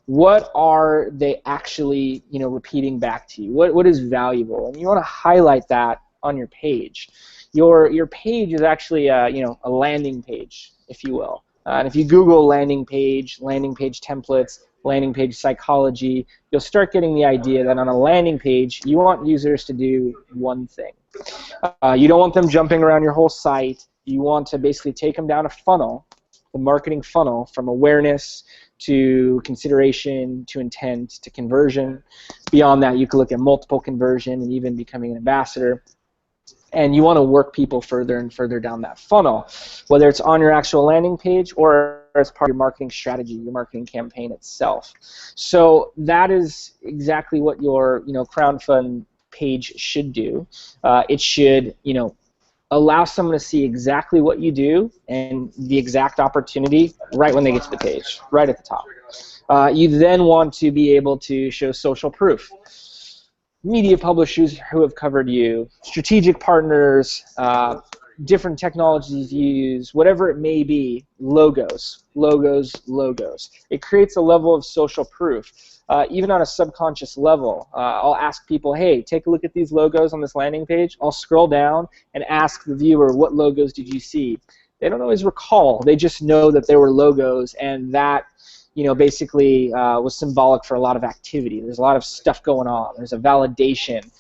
What are they actually, repeating back to you? What is valuable? And you want to highlight that on your page. Your page is actually a landing page, if you will. And if you Google landing page templates, landing page psychology, you'll start getting the idea that on a landing page, you want users to do one thing. You don't want them jumping around your whole site. You want to basically take them down a funnel, the marketing funnel, from awareness to consideration to intent to conversion. Beyond that, you could look at multiple conversion and even becoming an ambassador. And you want to work people further and further down that funnel, whether it's on your actual landing page or as part of your marketing strategy, your marketing campaign itself. So that is exactly what your crowdfund page should do. It should allow someone to see exactly what you do and the exact opportunity right when they get to the page, right at the top. You then want to be able to show social proof. Media publishers who have covered you, strategic partners, different technologies you use, whatever it may be, logos. It creates a level of social proof. Even on a subconscious level, I'll ask people, hey, take a look at these logos on this landing page. I'll scroll down and ask the viewer, what logos did you see? They don't always recall. They just know that there were logos, and that basically was symbolic for a lot of activity. There's a lot of stuff going on. There's a validation.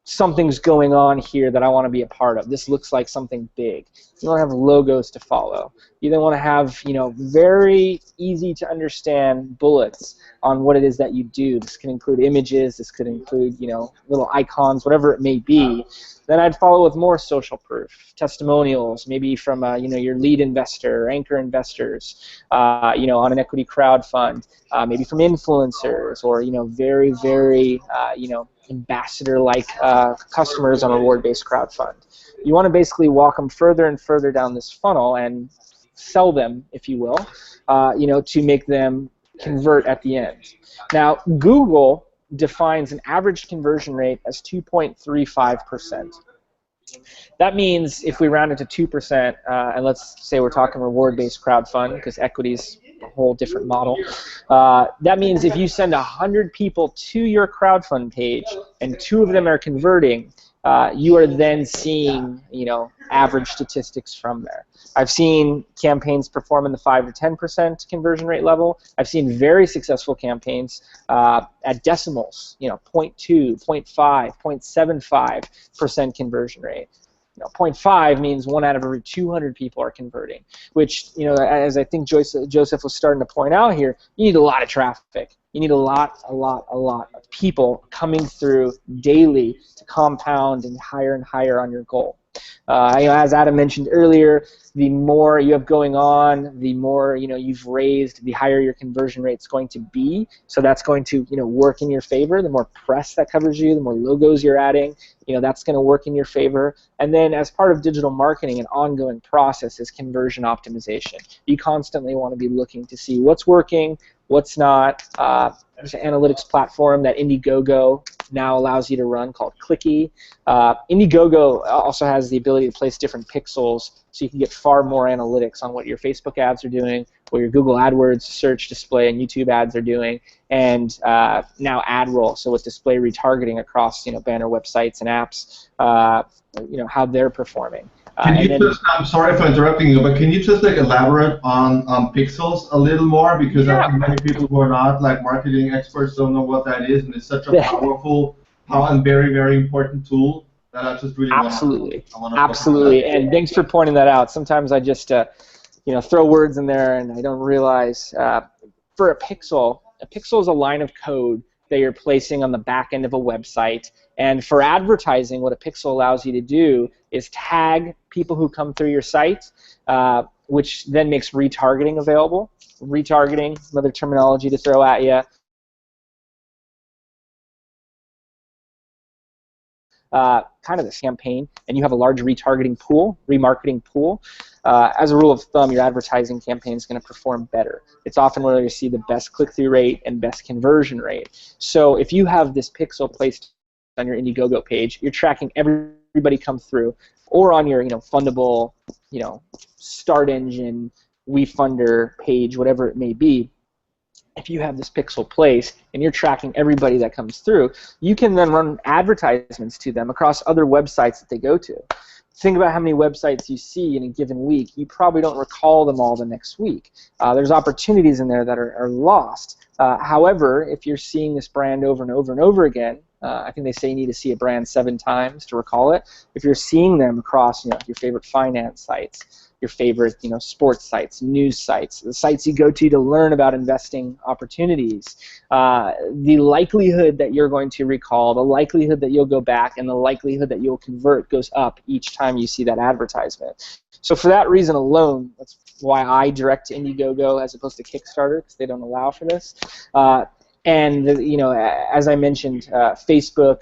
Something's going on here that I want to be a part of. This looks like something big. You want to have logos to follow. You then want to have, very easy to understand bullets on what it is that you do. This can include images. This could include, little icons, whatever it may be. Then I'd follow with more social proof, testimonials, maybe from, your lead investor, anchor investors, on an equity crowd fund, maybe from influencers or, very, very, ambassador-like customers on a reward-based crowd fund. You want to basically walk them further and further down this funnel and sell them, if you will, to make them convert at the end. Now, Google defines an average conversion rate as 2.35%. That means if we round it to 2%, and let's say we're talking reward-based crowd fund, because equity is a whole different model, that means if you send 100 people to your crowdfund page and 2 of them are converting, you are then seeing, average statistics from there. I've seen campaigns perform in the 5 to 10% conversion rate level. I've seen very successful campaigns at decimals, 0.2, 0.5, 0.75% conversion rate. 0.5 means 1 out of every 200 people are converting, which, as I think Joseph was starting to point out here, you need a lot of traffic. You need a lot of people coming through daily to compound and higher on your goal. As Adam mentioned earlier, the more you have going on, the more you've raised, the higher your conversion rate is going to be. So that's going to work in your favor. The more press that covers you, the more logos you're adding, that's going to work in your favor. And then as part of digital marketing, an ongoing process is conversion optimization. You constantly want to be looking to see what's working, what's not. There's an analytics platform that Indiegogo now allows you to run called Clicky. Indiegogo also has the ability to place different pixels so you can get far more analytics on what your Facebook ads are doing, what your Google AdWords search display and YouTube ads are doing, and now AdRoll, so with display retargeting across banner websites and apps, how they're performing. I'm sorry for interrupting you, but can you just elaborate on pixels a little more, because I think many people who are not marketing experts don't know what that is, and it's such a powerful and very, very important tool that I just really absolutely. And thanks for pointing that out. Sometimes I just throw words in there and I don't realize. For a pixel is a line of code that you're placing on the back end of a website. And for advertising, what a pixel allows you to do is tag people who come through your site, which then makes retargeting available. Retargeting, another terminology to throw at you. Kind of this campaign, and you have a large remarketing pool. As a rule of thumb, your advertising campaign is going to perform better. It's often where you see the best click-through rate and best conversion rate. So if you have this pixel placed on your Indiegogo page, you're tracking everybody come through, or on your fundable, start engine, WeFunder page, whatever it may be. If you have this pixel placed and you're tracking everybody that comes through, you can then run advertisements to them across other websites that they go to. Think about how many websites you see in a given week. You probably don't recall them all the next week. There's opportunities in there that are lost. However, if you're seeing this brand over and over and over again, I think they say you need to see a brand 7 times to recall it. If you're seeing them across your favorite finance sites, your favorite sports sites, news sites, the sites you go to learn about investing opportunities, the likelihood that you're going to recall, the likelihood that you'll go back, and the likelihood that you'll convert goes up each time you see that advertisement. So for that reason alone, that's why I direct to Indiegogo as opposed to Kickstarter, because they don't allow for this. And as I mentioned, Facebook,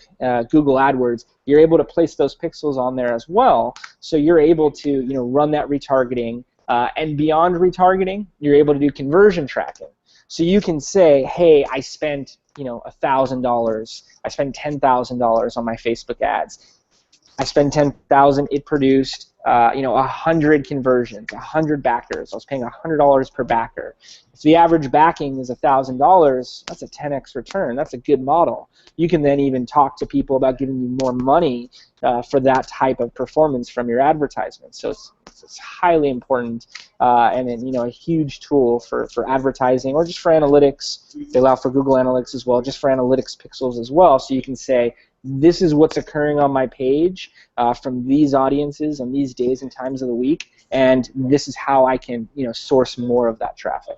Google AdWords, you're able to place those pixels on there as well. So you're able to run that retargeting, and beyond retargeting, you're able to do conversion tracking. So you can say, hey, I spent $1,000, I spent $10,000 on my Facebook ads. I spent $10,000, it produced 100 conversions, 100 backers. I was paying $100 per backer. If the average backing is $1,000, that's a 10x return. That's a good model. You can then even talk to people about giving you more money for that type of performance from your advertisement. So it's highly important, and a huge tool for advertising or just for analytics. They allow for Google Analytics as well, just for analytics pixels as well. So you can say, this is what's occurring on my page from these audiences on these days and times of the week, and this is how I can source more of that traffic.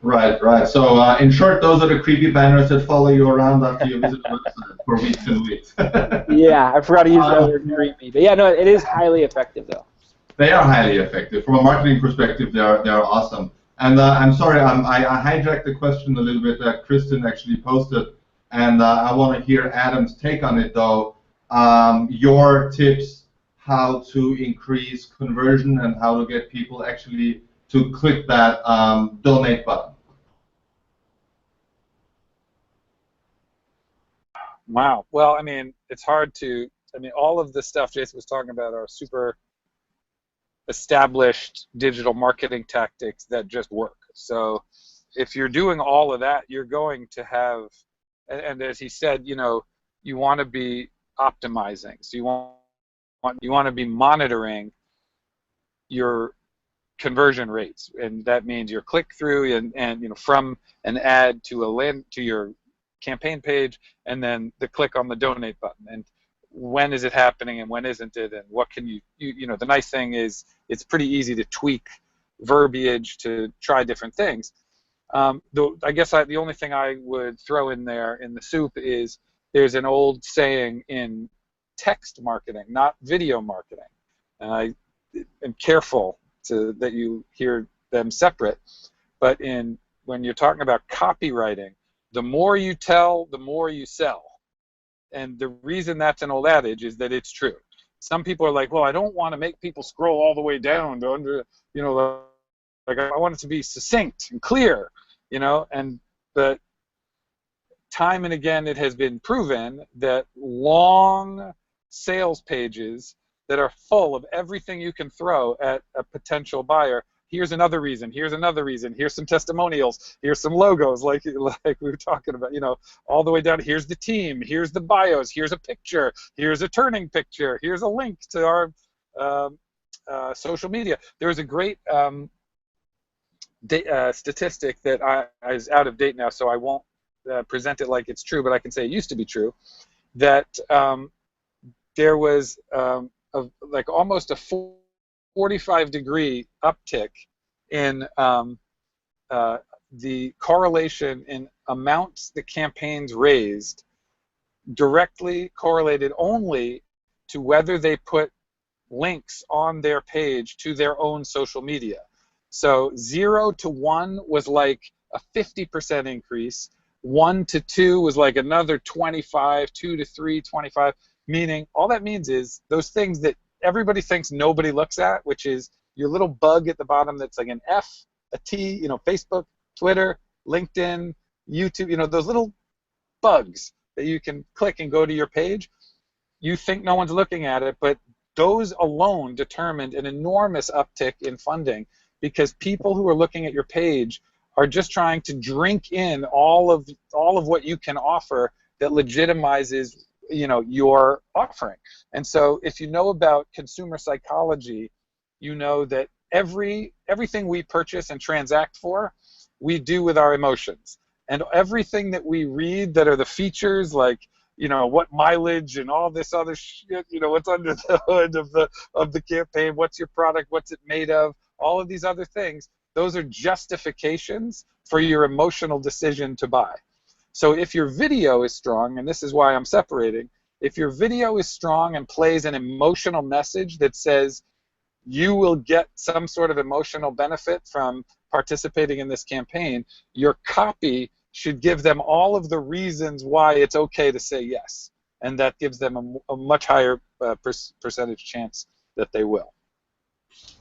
Right. So in short, those are the creepy banners that follow you around after you visit the website for weeks and weeks. Yeah, I forgot to use that word creepy. But yeah, no, it is highly effective though. They are highly effective. From a marketing perspective, they are awesome. And I'm sorry, I hijacked the question a little bit that Kristen actually posted, and I want to hear Adam's take on it though. Your tips how to increase conversion and how to get people actually to click that donate button. Wow. Well, I mean, it's hard to. I mean, all of the stuff Jason was talking about are super established digital marketing tactics that just work. So if you're doing all of that, you're going to have, and as he said, you want to be optimizing. So you want to be monitoring your conversion rates, and that means your click through and you know, from an ad to a land to your campaign page, and then the click on the donate button, and when is it happening and when isn't it, and what can you know, the nice thing is it's pretty easy to tweak verbiage to try different things. Though I guess the only thing I would throw in there in the soup is there's an old saying in text marketing, not video marketing, and I am careful that you hear them separate, but when you're talking about copywriting, the more you tell, the more you sell. And the reason that's an old adage is that it's true. Some people are like, well, I don't want to make people scroll all the way down to under, you know, like I want it to be succinct and clear, you know, but time and again it has been proven that long sales pages that are full of everything you can throw at a potential buyer. Here's another reason. Here's another reason. Here's some testimonials. Here's some logos, like we were talking about. You know, all the way down. Here's the team. Here's the bios. Here's a picture. Here's a turning picture. Here's a link to our social media. There's a great statistic that is out of date now, so I won't present it like it's true, but I can say it used to be true. That there was like almost a 45-degree uptick in the correlation in amounts the campaigns raised, directly correlated only to whether they put links on their page to their own social media. So 0 to 1 was like a 50% increase. 1 to 2 was like another 25. 2 to 3, 25. Meaning, all that means is those things that everybody thinks nobody looks at, which is your little bug at the bottom that's like an F, a T, you know, Facebook, Twitter, LinkedIn, YouTube, you know, those little bugs that you can click and go to your page. You think no one's looking at it, but those alone determined an enormous uptick in funding, because people who are looking at your page are just trying to drink in all of what you can offer that legitimizes, you know, your offering. And so if you know about consumer psychology, you know that everything we purchase and transact for, we do with our emotions. And everything that we read that are the features, like, you know, what mileage and all this other shit, you know, what's under the hood of the campaign, what's your product, what's it made of, all of these other things, those are justifications for your emotional decision to buy. So if your video is strong, and this is why I'm separating, if your video is strong and plays an emotional message that says you will get some sort of emotional benefit from participating in this campaign, your copy should give them all of the reasons why it's okay to say yes, and that gives them a much higher percentage chance that they will.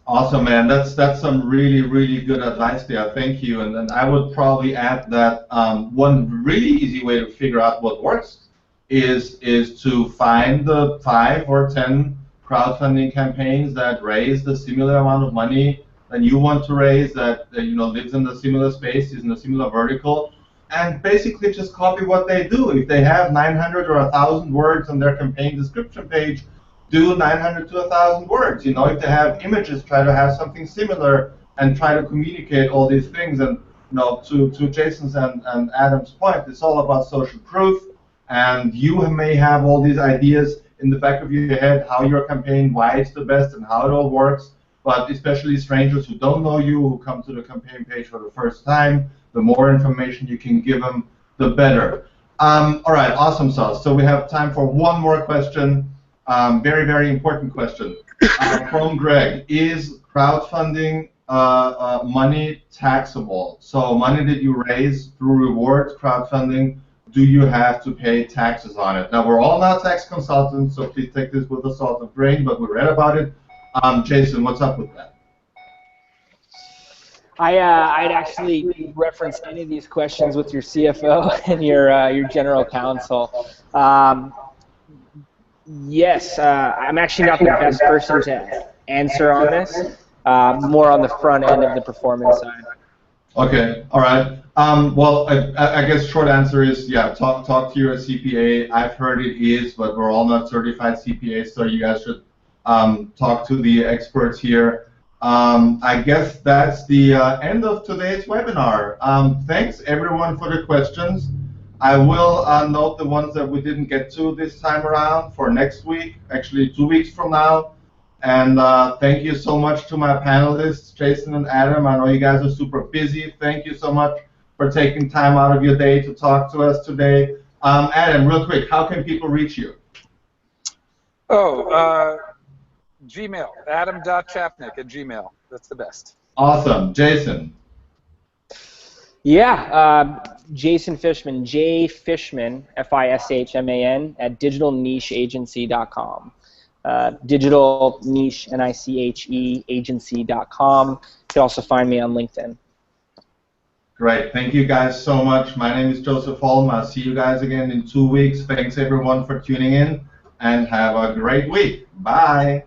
Awesome, man. That's some really, really good advice there. Thank you. And then I would probably add that one really easy way to figure out what works is to find the 5 or 10 crowdfunding campaigns that raise the similar amount of money that you want to raise, that you know, lives in the similar space, is in a similar vertical, and basically just copy what they do. If they have 900 or 1,000 words on their campaign description page, do 900 to 1,000 words. You know, if they have images, try to have something similar and try to communicate all these things. And you know, to Jason's and Adam's point, it's all about social proof. And you may have all these ideas in the back of your head, how your campaign, why it's the best, and how it all works. But especially strangers who don't know you, who come to the campaign page for the first time, the more information you can give them, the better. All right, awesome sauce. So we have time for one more question. Very, very important question from Greg. Is crowdfunding money taxable? So money that you raise through rewards, crowdfunding, do you have to pay taxes on it? Now, we're all not tax consultants, so please take this with a salt of grain, but we read about it. Jason, what's up with that? I'd actually reference any of these questions with your CFO and your general counsel. Yes, I'm actually not the best person to answer on this. More on the front end of the performance side. Okay, all right. Well, I guess short answer is, yeah, talk to your CPA. I've heard it is, but we're all not certified CPAs, so you guys should talk to the experts here. I guess that's the end of today's webinar. Thanks everyone for the questions. I will note the ones that we didn't get to this time around for next week, actually 2 weeks from now. And thank you so much to my panelists, Jason and Adam. I know you guys are super busy. Thank you so much for taking time out of your day to talk to us today. Adam, real quick, how can people reach you? Oh, Gmail, adam.chapnick@gmail. That's the best. Awesome. Jason? Yeah, Jason Fishman, J Fishman, Fishman, at digitalnicheagency.com. Digital niche, Niche, agency.com. You can also find me on LinkedIn. Great. Thank you guys so much. My name is Josef Holm. I'll see you guys again in 2 weeks. Thanks everyone for tuning in, and have a great week. Bye.